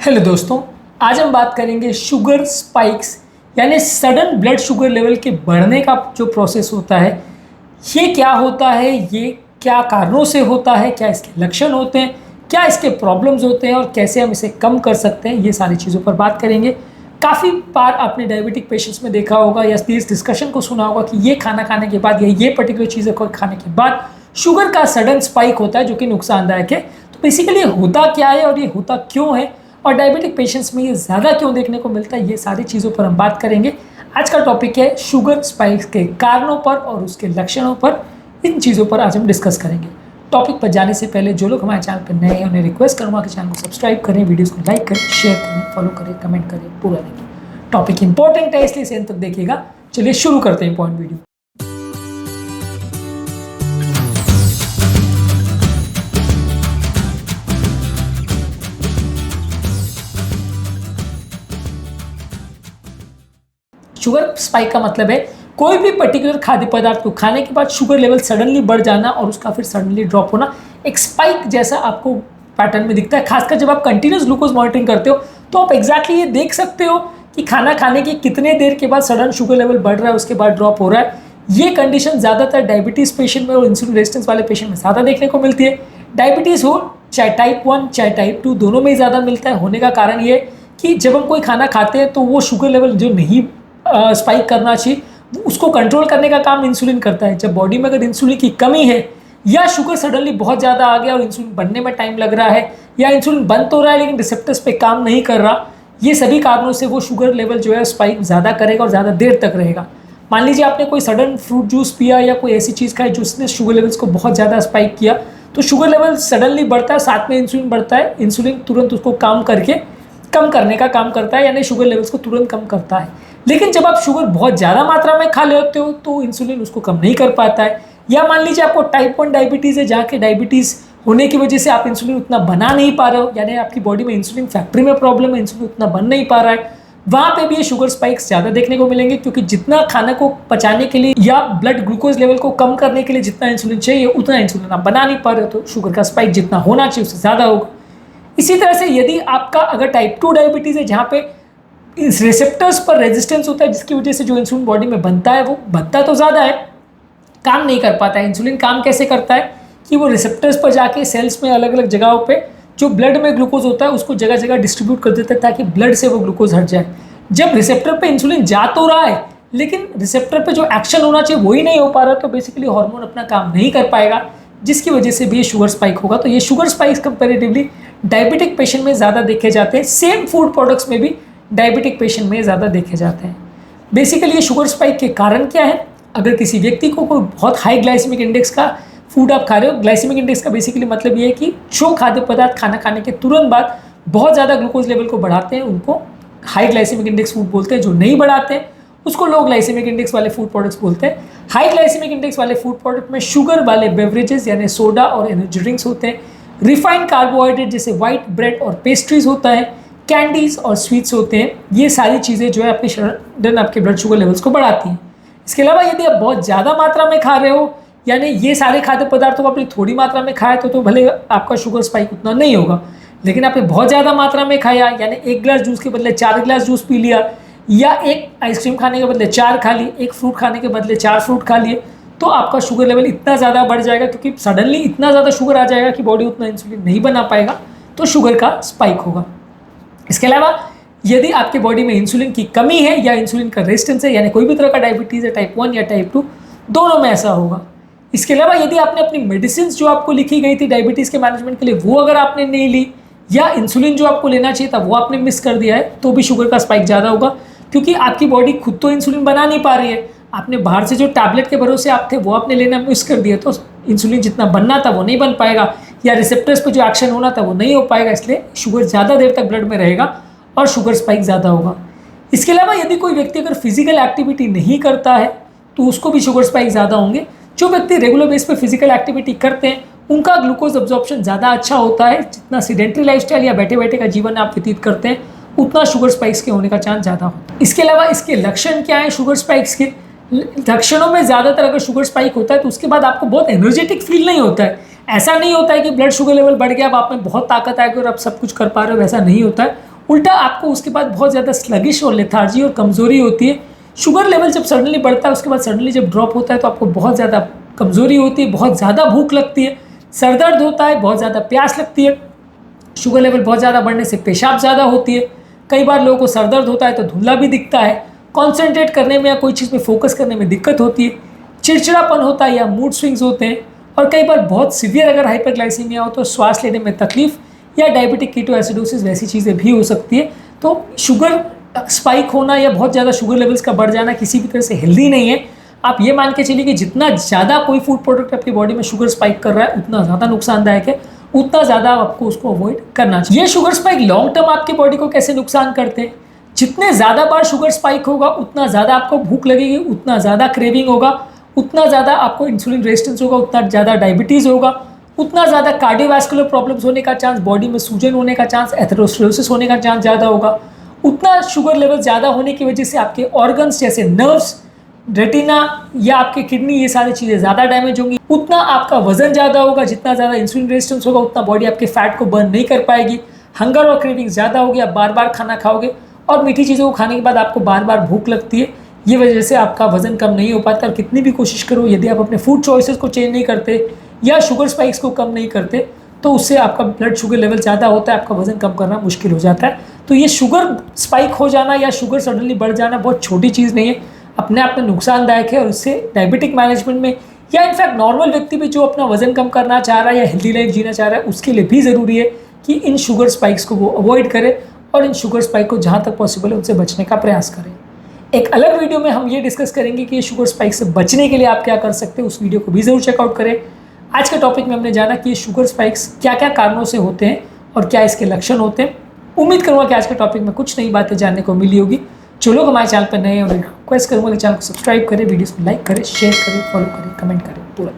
Hello दोस्तों, आज हम बात करेंगे शुगर स्पाइक्स यानी सडन ब्लड शुगर लेवल के बढ़ने का जो प्रोसेस होता है। ये क्या होता है, ये क्या कारणों से होता है, क्या इसके लक्षण होते हैं, क्या इसके प्रॉब्लम्स होते हैं और कैसे हम इसे कम कर सकते हैं, ये सारी चीज़ों पर बात करेंगे। काफ़ी बार आपने डायबिटिक पेशेंट्स में देखा होगा या इस डिस्कशन को सुना होगा कि ये खाना खाने के बाद या ये पर्टिकुलर चीज़ें को खाने के बाद शुगर का सडन स्पाइक होता है जो कि नुकसानदायक है। तो बेसिकली होता क्या है और ये होता क्यों है और डायबिटिक पेशेंट्स में ये ज़्यादा क्यों देखने को मिलता है, ये सारी चीज़ों पर हम बात करेंगे। आज का टॉपिक है शुगर स्पाइक्स के कारणों पर और उसके लक्षणों पर। इन चीज़ों पर आज हम डिस्कस करेंगे। टॉपिक पर जाने से पहले जो लोग हमारे चैनल पर नए हैं उन्हें रिक्वेस्ट करूँगा कि चैनल को सब्सक्राइब करें, वीडियोज़ को लाइक करें, शेयर करें, फॉलो करें, कमेंट करें, पूरा देखिए। टॉपिक इंपॉर्टेंट है इसलिए इसे अंत तक देखिएगा। चलिए शुरू करते हैं इंपॉर्टेंट वीडियो। शुगर स्पाइक का मतलब है कोई भी पर्टिकुलर खाद्य पदार्थ को खाने के बाद शुगर लेवल सडनली बढ़ जाना और उसका फिर सडनली ड्रॉप होना। एक स्पाइक जैसा आपको पैटर्न में दिखता है। खासकर जब आप कंटिन्यूस ग्लूकोज मॉनिटरिंग करते हो तो आप एग्जैक्टली ये देख सकते हो कि खाना खाने के कितने देर के बाद सडन शुगर लेवल बढ़ रहा है, उसके बाद ड्रॉप हो रहा है। ये कंडीशन ज़्यादातर डायबिटीज़ पेशेंट में और इंसुलिन रेजिस्टेंस वाले पेशेंट में ज़्यादा देखने को मिलती है। डायबिटीज़ हो चाहे टाइप 1 चाहे टाइप 2 दोनों में ही ज़्यादा मिलता है। होने का कारण ये कि जब हम कोई खाना खाते हैं तो वो शुगर लेवल जो नहीं स्पाइक करना चाहिए उसको कंट्रोल करने का काम इंसुलिन करता है। जब बॉडी में अगर इंसुलिन की कमी है या शुगर सडनली बहुत ज़्यादा आ गया और इंसुलिन बनने में टाइम लग रहा है या इंसुलिन बन तो रहा है लेकिन रिसेप्टर्स पे काम नहीं कर रहा, ये सभी कारणों से वो शुगर लेवल जो है स्पाइक ज़्यादा करेगा और ज़्यादा देर तक रहेगा। मान लीजिए आपने कोई सडन फ्रूट जूस पिया या कोई ऐसी चीज़ खाई जिसने शुगर लेवल्स को बहुत ज़्यादा स्पाइक किया, तो शुगर लेवल सडनली बढ़ता है, साथ में इंसुलिन बढ़ता है। इंसुलिन तुरंत उसको काम करके कम करने का काम करता है, यानी शुगर लेवल्स को तुरंत कम करता है। लेकिन जब आप शुगर बहुत ज़्यादा मात्रा में खा लेते हो तो इंसुलिन उसको कम नहीं कर पाता है। या मान लीजिए आपको टाइप 1 डायबिटीज़ है जहाँ के डायबिटीज़ होने की वजह से आप इंसुलिन उतना बना नहीं पा रहे हो, यानी आपकी बॉडी में इंसुलिन फैक्ट्री में प्रॉब्लम है, इंसुलिन उतना बन नहीं पा रहा है। वहाँ पे भी ये शुगर स्पाइक्स ज़्यादा देखने को मिलेंगे क्योंकि जितना खाने को पचाने के लिए या ब्लड ग्लूकोज लेवल को कम करने के लिए जितना इंसुलिन चाहिए उतना इंसुलिन आप बना नहीं पा रहे हो, तो शुगर का स्पाइक जितना होना चाहिए उससे ज़्यादा होगा। इसी तरह से यदि आपका अगर टाइप 2 डायबिटीज़ है जहाँ पे इस रिसेप्टर्स पर रेजिस्टेंस होता है जिसकी वजह से जो इंसुलिन बॉडी में बनता है वो बनता तो ज़्यादा है, काम नहीं कर पाता है। इंसुलिन काम कैसे करता है कि वो रिसेप्टर्स पर जाके सेल्स में अलग अलग जगहों पे जो ब्लड में ग्लूकोज होता है उसको जगह जगह डिस्ट्रीब्यूट कर देता है ताकि ब्लड से वो ग्लूकोज हट जाए। जब रिसेप्टर पे इंसुलिन जा तो रहा है लेकिन रिसेप्टर पे जो एक्शन होना चाहिए वही नहीं हो पा रहा, तो बेसिकली हार्मोन अपना काम नहीं कर पाएगा जिसकी वजह से भी ये शुगर स्पाइक होगा। तो ये sugar spikes comparatively diabetic patient में ज़्यादा देखे जाते हैं। सेम फूड प्रोडक्ट्स में भी डायबिटिक पेशेंट में ज़्यादा देखे जाते हैं। बेसिकली ये शुगर स्पाइक के कारण क्या है, अगर किसी व्यक्ति को कोई बहुत हाई ग्लाइसेमिक इंडेक्स का फूड आप खा रहे हो, ग्लाइसेमिक इंडेक्स का बेसिकली मतलब ये है कि जो खाद्य पदार्थ खाना खाने के तुरंत बाद बहुत ज़्यादा ग्लूकोज लेवल को बढ़ाते हैं उनको हाई ग्लाइसेमिक इंडेक्स फूड बोलते हैं। जो नहीं बढ़ाते हैं उसको लो ग्लाइसेमिक इंडेक्स वाले फूड प्रोडक्ट्स बोलते हैं। हाई ग्लाइसेमिक इंडेक्स वाले फूड प्रोडक्ट में शुगर वाले बेवरेजेस यानी सोडा और एनर्जी ड्रिंक्स होते हैं, रिफाइंड कार्बोहाइड्रेट जैसे वाइट ब्रेड और पेस्ट्रीज होता है, कैंडीज और स्वीट्स होते हैं। ये सारी चीज़ें जो है अपने सडन आपके ब्लड शुगर लेवल्स को बढ़ाती हैं। इसके अलावा यदि आप बहुत ज़्यादा मात्रा में खा रहे हो यानी ये सारे खाद्य पदार्थों को अपनी थोड़ी मात्रा में खाया तो भले आपका शुगर स्पाइक उतना नहीं होगा, लेकिन आपने बहुत ज़्यादा मात्रा में खाया यानी 1 गिलास जूस के बदले 4 गिलास जूस पी लिया या एक आइसक्रीम खाने के बदले 4 खा ली, एक फ्रूट खाने के बदले 4 फ्रूट खा लिए, तो आपका शुगर लेवल इतना ज़्यादा बढ़ जाएगा क्योंकि सडनली इतना ज़्यादा शुगर आ जाएगा कि बॉडी उतना इंसुलिन नहीं बना पाएगा, तो शुगर का स्पाइक होगा। इसके अलावा यदि आपके बॉडी में इंसुलिन की कमी है या इंसुलिन का रेजिस्टेंस है यानी कोई भी तरह का डायबिटीज़ है टाइप 1 या टाइप 2 दोनों में ऐसा होगा। इसके अलावा यदि आपने अपनी मेडिसिन जो आपको लिखी गई थी डायबिटीज़ के मैनेजमेंट के लिए वो अगर आपने नहीं ली या इंसुलिन जो आपको लेना चाहिए था वो आपने मिस कर दिया है तो भी शुगर का स्पाइक ज़्यादा होगा क्योंकि आपकी बॉडी खुद तो इंसुलिन बना नहीं पा रही है। आपने बाहर से जो टैबलेट के भरोसे आप थे वो आपने लेना मिस कर दिया, तो इंसुलिन जितना बनना था वो नहीं बन पाएगा या रिसेप्टर्स पर जो एक्शन होना था वो नहीं हो पाएगा, इसलिए शुगर ज़्यादा देर तक ब्लड में रहेगा और शुगर स्पाइक ज़्यादा होगा। इसके अलावा यदि कोई व्यक्ति अगर फिजिकल एक्टिविटी नहीं करता है तो उसको भी शुगर स्पाइक ज़्यादा होंगे। जो व्यक्ति रेगुलर बेस पे फिजिकल एक्टिविटी करते हैं उनका ग्लूकोज अब्जॉर्प्शन ज़्यादा अच्छा होता है। जितना सीडेंट्री लाइफस्टाइल या बैठे बैठे का जीवन आप व्यतीत करते हैं उतना शुगर स्पाइक्स के होने का चांस ज़्यादा होता है। इसके अलावा इसके लक्षण क्या है शुगर स्पाइक्स के? लक्षणों में ज़्यादातर अगर शुगर स्पाइक होता है तो उसके बाद आपको बहुत एनर्जेटिक फील नहीं होता है। ऐसा नहीं होता है कि ब्लड शुगर लेवल बढ़ गया अब आप में बहुत ताकत आ गई और आप सब कुछ कर पा रहे हो, वैसा नहीं होता है। उल्टा आपको उसके बाद बहुत ज़्यादा स्लगिश और लेथार्जी और कमज़ोरी होती है। शुगर लेवल जब सडनली बढ़ता है उसके बाद सडनली जब ड्रॉप होता है तो आपको बहुत ज़्यादा कमज़ोरी होती है, बहुत ज़्यादा भूख लगती है, सर दर्द होता है, बहुत ज़्यादा प्यास लगती है। शुगर लेवल बहुत ज़्यादा बढ़ने से पेशाब ज़्यादा होती है। कई बार लोगों को सर दर्द होता है तो धुंधला भी दिखता है, कॉन्सेंट्रेट करने में या कोई चीज़ में फोकस करने में दिक्कत होती है, चिड़चिड़ापन होता है या मूड स्विंग्स होते हैं। और कई बार बहुत सीवियर अगर हाइपरग्लाइसीमिया हो तो श्वास लेने में तकलीफ या डायबिटिक कीटोएसिडोसिस वैसी चीज़ें भी हो सकती है। तो शुगर स्पाइक होना या बहुत ज़्यादा शुगर लेवल्स का बढ़ जाना किसी भी तरह से हेल्दी नहीं है। आप ये मान के चलिए कि जितना ज़्यादा कोई फूड प्रोडक्ट आपकी बॉडी में शुगर स्पाइक कर रहा है उतना ज़्यादा नुकसानदायक है, उतना ज़्यादा आपको उसको अवॉइड करना चाहिए। ये शुगर स्पाइक लॉन्ग टर्म आपकी बॉडी को कैसे नुकसान करते हैं? जितने ज़्यादा बार शुगर स्पाइक होगा उतना ज़्यादा आपको भूख लगेगी, उतना ज़्यादा क्रेविंग होगा, उतना ज़्यादा आपको इंसुलिन रेजिस्टेंस होगा, उतना ज़्यादा डायबिटीज़ होगा, उतना ज़्यादा कार्डियोवैस्कुलर प्रॉब्लम्स होने का चांस, बॉडी में सूजन होने का चांस, एथेरोस्क्लेरोसिस होने का चांस ज़्यादा होगा। उतना शुगर लेवल ज़्यादा होने की वजह से आपके ऑर्गन्स जैसे नर्व्स, रेटिना या आपके किडनी, ये सारी चीज़ें ज़्यादा डैमेज होंगी। उतना आपका वजन ज़्यादा होगा, जितना ज़्यादा इंसुलिन रेजिस्टेंस होगा उतना बॉडी आपके फैट को बर्न नहीं कर पाएगी। हंगर और क्रेविंग ज़्यादा होगी, आप बार बार खाना खाओगे और मीठी चीज़ों को खाने के बाद आपको बार बार भूख लगती है। ये वजह से आपका वजन कम नहीं हो पाता। और कितनी भी कोशिश करो, यदि आप अपने फूड चॉइसेस को चेंज नहीं करते या शुगर स्पाइक्स को कम नहीं करते तो उससे आपका ब्लड शुगर लेवल ज़्यादा होता है, आपका वजन कम करना मुश्किल हो जाता है। तो ये शुगर स्पाइक हो जाना या शुगर सडनली बढ़ जाना बहुत छोटी चीज़ नहीं है, अपने आप में नुकसानदायक है। और इससे डायबिटिक मैनेजमेंट में या इनफैक्ट नॉर्मल व्यक्ति भी जो अपना वजन कम करना चाह रहा है या हेल्दी लाइफ जीना चाह रहा है उसके लिए भी ज़रूरी है कि इन शुगर स्पाइक्स को वो अवॉइड करे और इन शुगर स्पाइक को जहाँ तक पॉसिबल है उनसे बचने का प्रयास करें। एक अलग वीडियो में हम ये डिस्कस करेंगे कि ये शुगर स्पाइक से बचने के लिए आप क्या कर सकते हैं, उस वीडियो को भी ज़रूर चेकआउट करें। आज के टॉपिक में हमने जाना कि ये शुगर स्पाइक्स क्या क्या कारणों से होते हैं और क्या इसके लक्षण होते हैं। उम्मीद करूँगा कि आज के टॉपिक में कुछ नई बातें जानने को मिली होगी। जो लोग हमारे चैनल पर नए हैं और रिक्वेस्ट करूँगा कि चैनल को सब्सक्राइब करें, वीडियोस को लाइक करें, शेयर करें, फॉलो करें, कमेंट करें पूरा।